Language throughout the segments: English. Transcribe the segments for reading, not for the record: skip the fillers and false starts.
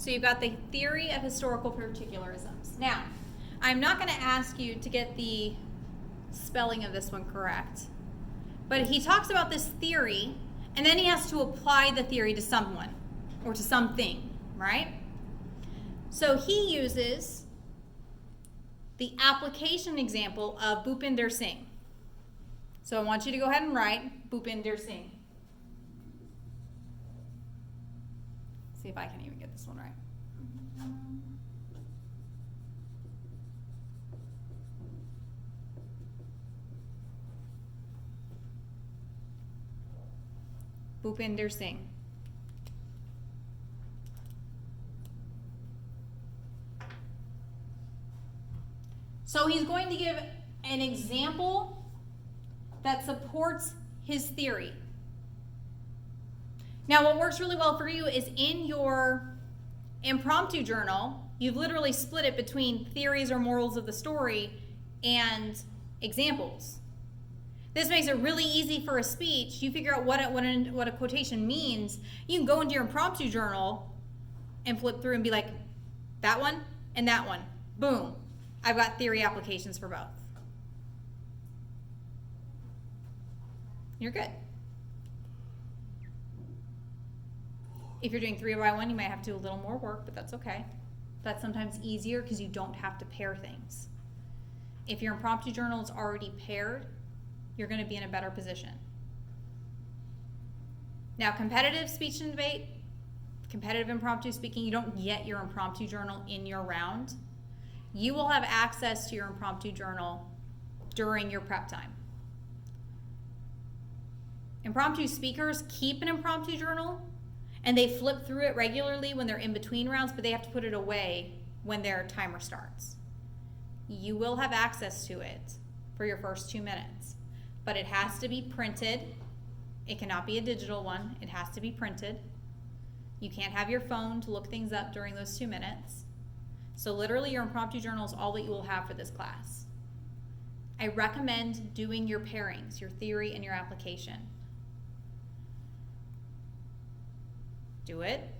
So you've got the theory of historical particularisms. Now, I'm not going to ask you to get the spelling of this one correct, but he talks about this theory, and then he has to apply the theory to someone or to something, right? So he uses the application example of Bhupinder Singh. So I want you to go ahead and write Bhupinder Singh. See if I can even get this one right. Bhupinder Singh. So he's going to give an example that supports his theory. Now, what works really well for you is in your impromptu journal, you've literally split it between theories or morals of the story and examples. This makes it really easy for a speech. You figure out what a quotation means. You can go into your impromptu journal and flip through and be like, that one and that one. Boom. I've got theory applications for both. You're good. If you're doing 3 by 1, you might have to do a little more work, but that's okay. That's sometimes easier because you don't have to pair things. If your impromptu journal is already paired, you're going to be in a better position. Now, competitive speech and debate, competitive impromptu speaking, you don't get your impromptu journal in your round. You will have access to your impromptu journal during your prep time. Impromptu speakers keep an impromptu journal, and they flip through it regularly when they're in between rounds, but they have to put it away when their timer starts. You will have access to it for your first 2 minutes, but it has to be printed. It cannot be a digital one. It has to be printed. You can't have your phone to look things up during those 2 minutes. So literally your impromptu journal is all that you will have for this class. I recommend doing your pairings, your theory and your application. Do it,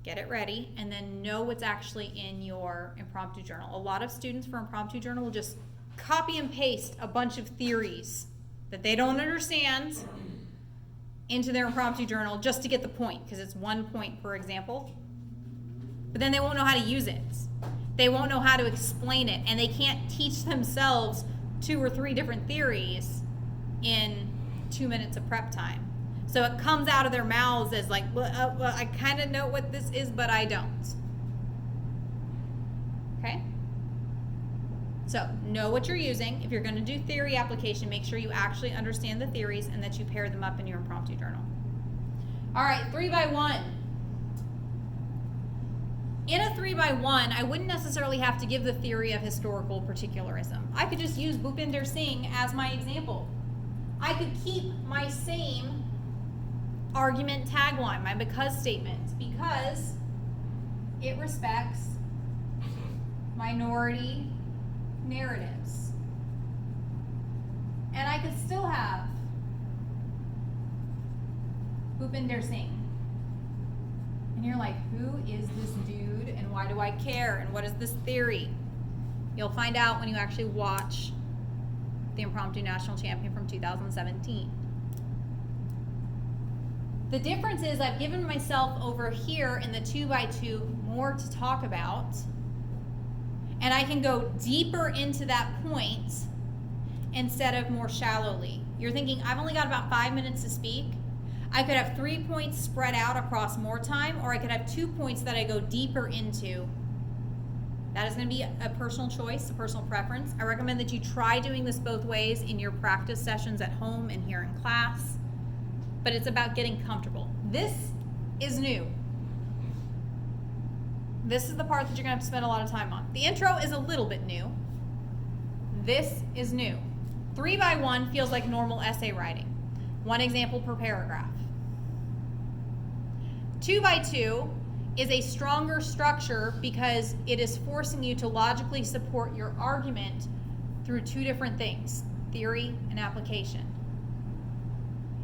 get it ready, and then know what's actually in your impromptu journal. A lot of students for impromptu journal will just copy and paste a bunch of theories that they don't understand into their impromptu journal just to get the point, because it's 1 point per example. But then they won't know how to use it. They won't know how to explain it, and they can't teach themselves 2 or 3 different theories in 2 minutes of prep time. So it comes out of their mouths as like, well, I kind of know what this is, but I don't. Okay? So know what you're using. If you're going to do theory application, make sure you actually understand the theories and that you pair them up in your impromptu journal. All right, 3 by 1. In a 3 by 1, I wouldn't necessarily have to give the theory of historical particularism. I could just use Bhupinder Singh as my example. I could keep my same argument tagline, my because statement, because it respects minority narratives. And I could still have Bhupinder Singh. And you're like, who is this dude and why do I care and what is this theory? You'll find out when you actually watch the Impromptu National Champion from 2017. The difference is I've given myself over here in the 2 by 2 more to talk about, and I can go deeper into that point instead of more shallowly. You're thinking, I've only got about 5 minutes to speak. I could have 3 points spread out across more time, or I could have 2 points that I go deeper into. That is going to be a personal choice, a personal preference. I recommend that you try doing this both ways in your practice sessions at home and here in class. But it's about getting comfortable. This is new. This is the part that you're gonna have to spend a lot of time on. The intro is a little bit new. This is new. 3 by 1 feels like normal essay writing. 1 example per paragraph. 2 by 2 is a stronger structure because it is forcing you to logically support your argument through 2 different things, theory and application.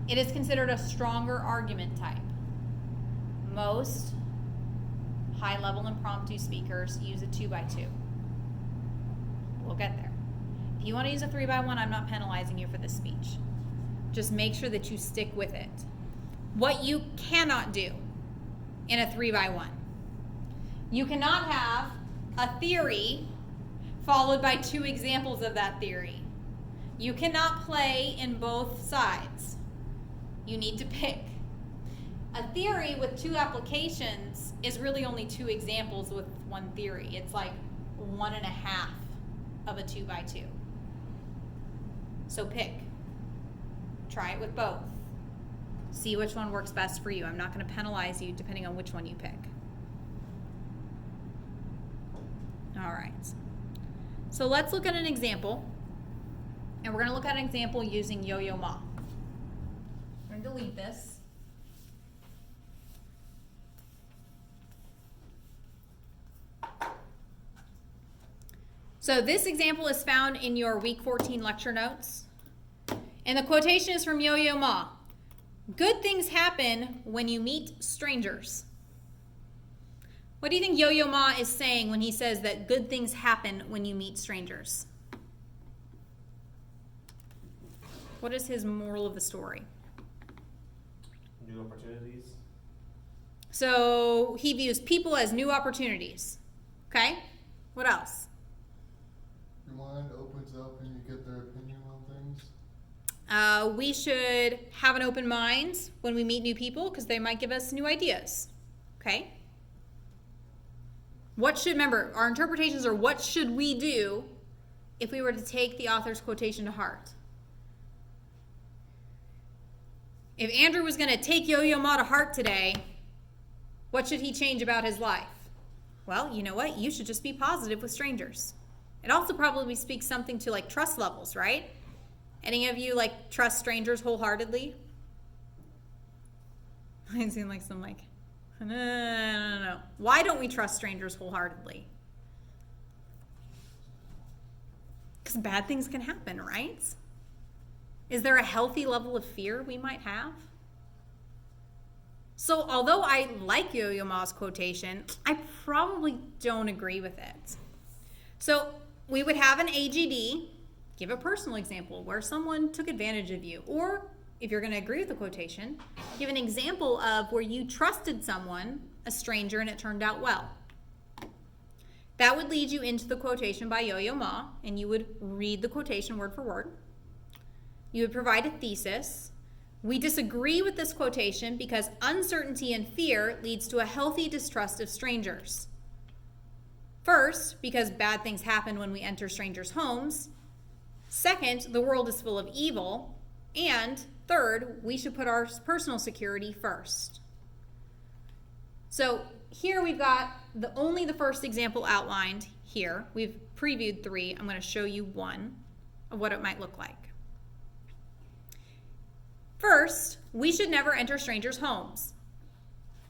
It is considered a stronger argument type. Most high-level impromptu speakers use a 2x2. We'll get there. If you want to use a 3x1, I'm not penalizing you for this speech. Just make sure that you stick with it. What you cannot do in a 3x1, you cannot have a theory followed by 2 examples of that theory. You cannot play in both sides. You need to pick. A theory with 2 applications is really only 2 examples with 1 theory. It's like 1.5 of a 2x2. So pick. Try it with both. See which one works best for you. I'm not going to penalize you depending on which one you pick. All right. So let's look at an example. And we're going to look at an example using Yo-Yo Ma. I'm going to delete this. So this example is found in your week 14 lecture notes. And the quotation is from Yo-Yo Ma. Good things happen when you meet strangers. What do you think Yo-Yo Ma is saying when he says that good things happen when you meet strangers? What is his moral of the story? New opportunities. So he views people as new opportunities. Okay? What else? Your mind opens up and you get their opinion on things. We should have an open mind when we meet new people because they might give us new ideas. Okay? Remember, our interpretations are what should we do if we were to take the author's quotation to heart? If Andrew was going to take Yo-Yo Ma to heart today, what should he change about his life? Well, you know what? You should just be positive with strangers. It also probably speaks something to like trust levels, right? Any of you like trust strangers wholeheartedly? I seem like some like, no. Why don't we trust strangers wholeheartedly? Because bad things can happen, right? Is there a healthy level of fear we might have? So although I like Yo-Yo Ma's quotation, I probably don't agree with it. So we would have an AGD, give a personal example where someone took advantage of you. Or if you're going to agree with the quotation, give an example of where you trusted someone, a stranger, and it turned out well. That would lead you into the quotation by Yo-Yo Ma, and you would read the quotation word for word. You would provide a thesis. We disagree with this quotation because uncertainty and fear leads to a healthy distrust of strangers. First, because bad things happen when we enter strangers' homes. Second, the world is full of evil. And third, we should put our personal security first. So here we've got only the first example outlined here. We've previewed 3. I'm going to show you 1 of what it might look like. First, we should never enter strangers' homes.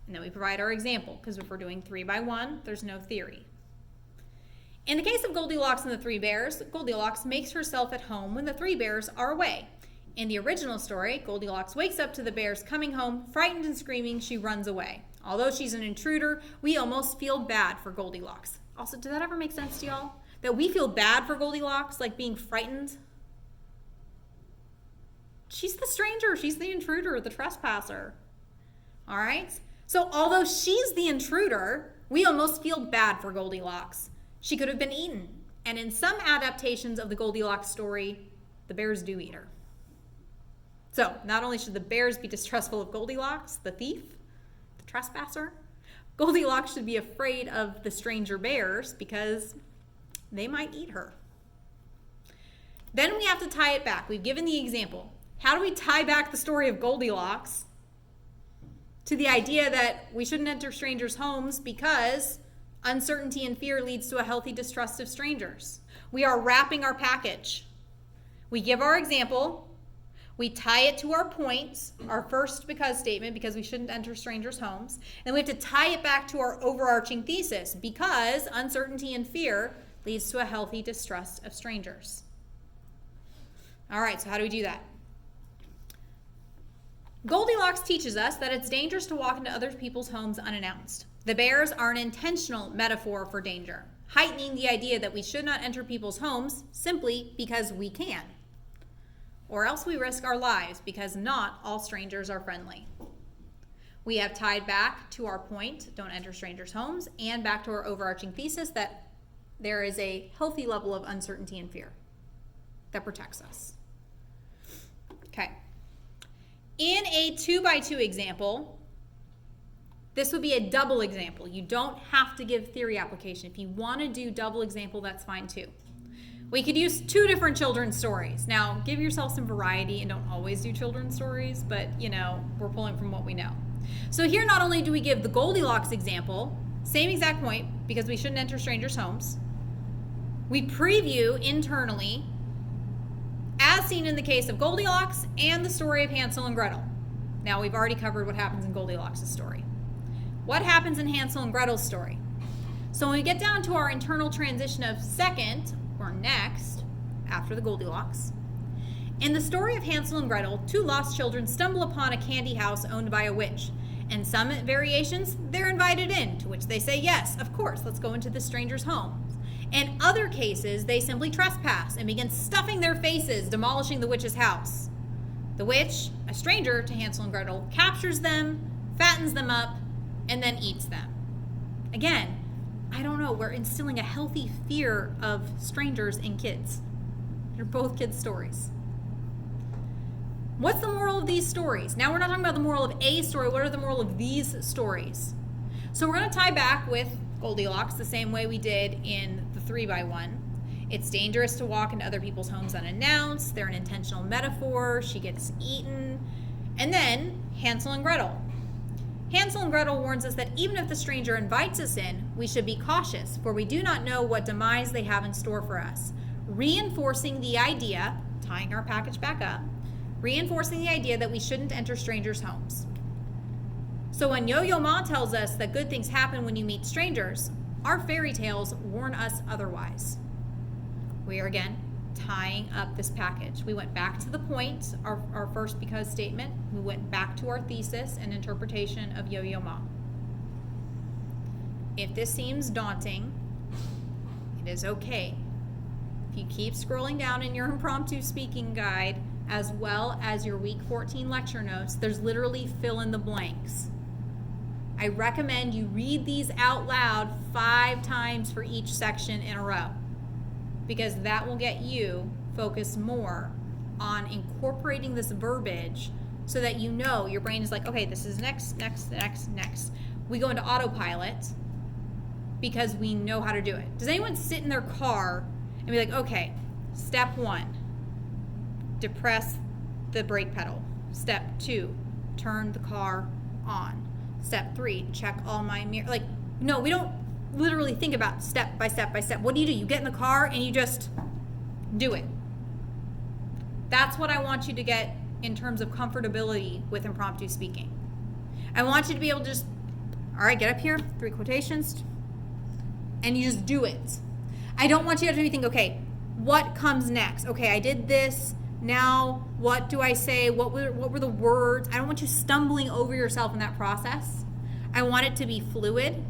And then we provide our example, because if we're doing 3x1, there's no theory. In the case of Goldilocks and the 3 bears, Goldilocks makes herself at home when the 3 bears are away. In the original story, Goldilocks wakes up to the bears coming home, frightened and screaming, she runs away. Although she's an intruder, we almost feel bad for Goldilocks. Also, did that ever make sense to y'all? That we feel bad for Goldilocks, like being frightened? She's the stranger, she's the intruder, the trespasser. All right? So although she's the intruder, we almost feel bad for Goldilocks. She could have been eaten. And in some adaptations of the Goldilocks story, the bears do eat her. So not only should the bears be distrustful of Goldilocks, the thief, the trespasser, Goldilocks should be afraid of the stranger bears because they might eat her. Then we have to tie it back. We've given the example. How do we tie back the story of Goldilocks to the idea that we shouldn't enter strangers' homes because uncertainty and fear leads to a healthy distrust of strangers? We are wrapping our package. We give our example. We tie it to our points, our first because statement, because we shouldn't enter strangers' homes. And we have to tie it back to our overarching thesis, because uncertainty and fear leads to a healthy distrust of strangers. All right, so how do we do that? Goldilocks teaches us that it's dangerous to walk into other people's homes unannounced. The bears are an intentional metaphor for danger, heightening the idea that we should not enter people's homes simply because we can, or else we risk our lives because not all strangers are friendly. We have tied back to our point, don't enter strangers' homes, and back to our overarching thesis that there is a healthy level of uncertainty and fear that protects us. Okay. In a 2x2 example, this would be a double example. You don't have to give theory application. If you want to do double example, that's fine too. We could use 2 different children's stories. Now, give yourself some variety and don't always do children's stories, but we're pulling from what we know. So here not only do we give the Goldilocks example, same exact point, because we shouldn't enter strangers' homes. We preview internally, as seen in the case of Goldilocks and the story of Hansel and Gretel. Now we've already covered what happens in Goldilocks' story. What happens in Hansel and Gretel's story? So when we get down to our internal transition of second, or next, after the Goldilocks, in the story of Hansel and Gretel, 2 lost children stumble upon a candy house owned by a witch. And some variations, they're invited in, to which they say, yes, of course, let's go into the stranger's home. In other cases, they simply trespass and begin stuffing their faces, demolishing the witch's house. The witch, a stranger to Hansel and Gretel, captures them, fattens them up, and then eats them. Again, I don't know, we're instilling a healthy fear of strangers in kids. They're both kids' stories. What's the moral of these stories? Now we're not talking about the moral of a story. What are the moral of these stories? So we're going to tie back with Goldilocks the same way we did in the 3x1. It's dangerous to walk into other people's homes unannounced. They're an intentional metaphor. She gets eaten. And then Hansel and Gretel. Hansel and Gretel warns us that even if the stranger invites us in, we should be cautious, for we do not know what demise they have in store for us. Reinforcing the idea, tying our package back up, reinforcing the idea that we shouldn't enter strangers' homes. So when Yo-Yo Ma tells us that good things happen when you meet strangers, our fairy tales warn us otherwise. We are again tying up this package. We went back to the point, our first because statement. We went back to our thesis and interpretation of Yo-Yo Ma. If this seems daunting, it is okay. If you keep scrolling down in your impromptu speaking guide, as well as your week 14 lecture notes, there's literally fill in the blanks. I recommend you read these out loud 5 times for each section in a row, because that will get you focused more on incorporating this verbiage so that your brain is like, okay, this is next. We go into autopilot because we know how to do it. Does anyone sit in their car and be like, okay, step 1, depress the brake pedal. Step 2, turn the car on. Step 3, check all my mirrors. Like, no, we don't literally think about step by step by step. What do? You get in the car and you just do it. That's what I want you to get in terms of comfortability with impromptu speaking. I want you to be able to just, all right, get up here, 3 quotations, and you just do it. I don't want you to have to think, okay, what comes next? Okay, I did this. Now, what do I say? What were the words? I don't want you stumbling over yourself in that process. I want it to be fluid.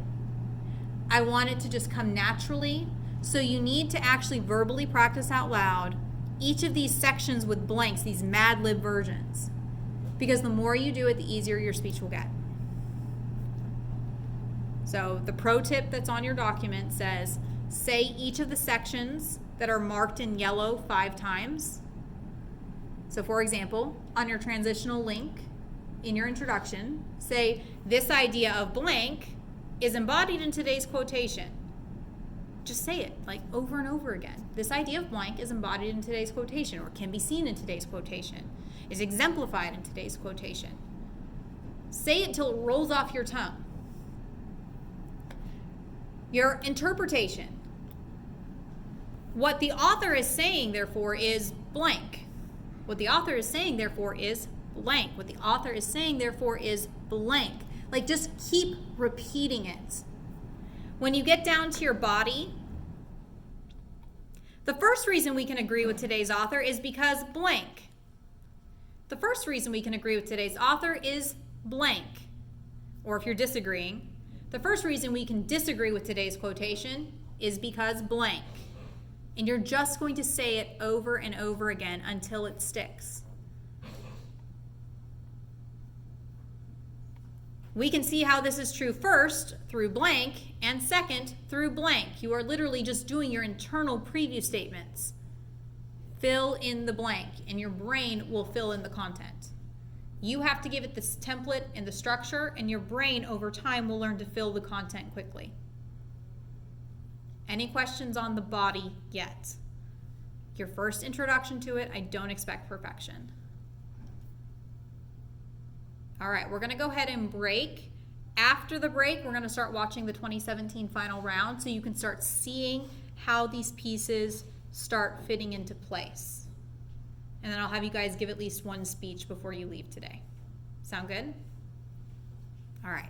I want it to just come naturally. So you need to actually verbally practice out loud each of these sections with blanks, these Mad Lib versions. Because the more you do it, the easier your speech will get. So the pro tip that's on your document says, say each of the sections that are marked in yellow 5 times. So for example, on your transitional link in your introduction, say this idea of blank is embodied in today's quotation. Just say it like over and over again. This idea of blank is embodied in today's quotation, or can be seen in today's quotation, is exemplified in today's quotation. Say it till it rolls off your tongue. Your interpretation. What the author is saying, therefore, is blank. What the author is saying, therefore, is blank. What the author is saying, therefore, is blank. Like, just keep repeating it. When you get down to your body, the first reason we can agree with today's author is because blank. The first reason we can agree with today's author is blank. Or if you're disagreeing, The first reason we can disagree with today's quotation is because blank. And you're just going to say it over and over again until it sticks. We can see how this is true first through blank and second through blank. You are literally just doing your internal preview statements. Fill in the blank and your brain will fill in the content. You have to give it this template and the structure, and your brain over time will learn to fill the content quickly. Any questions on the body yet? Your first introduction to it, I don't expect perfection. All right, we're gonna go ahead and break. After the break, we're gonna start watching the 2017 final round so you can start seeing how these pieces start fitting into place. And then I'll have you guys give at least one speech before you leave today. Sound good? All right.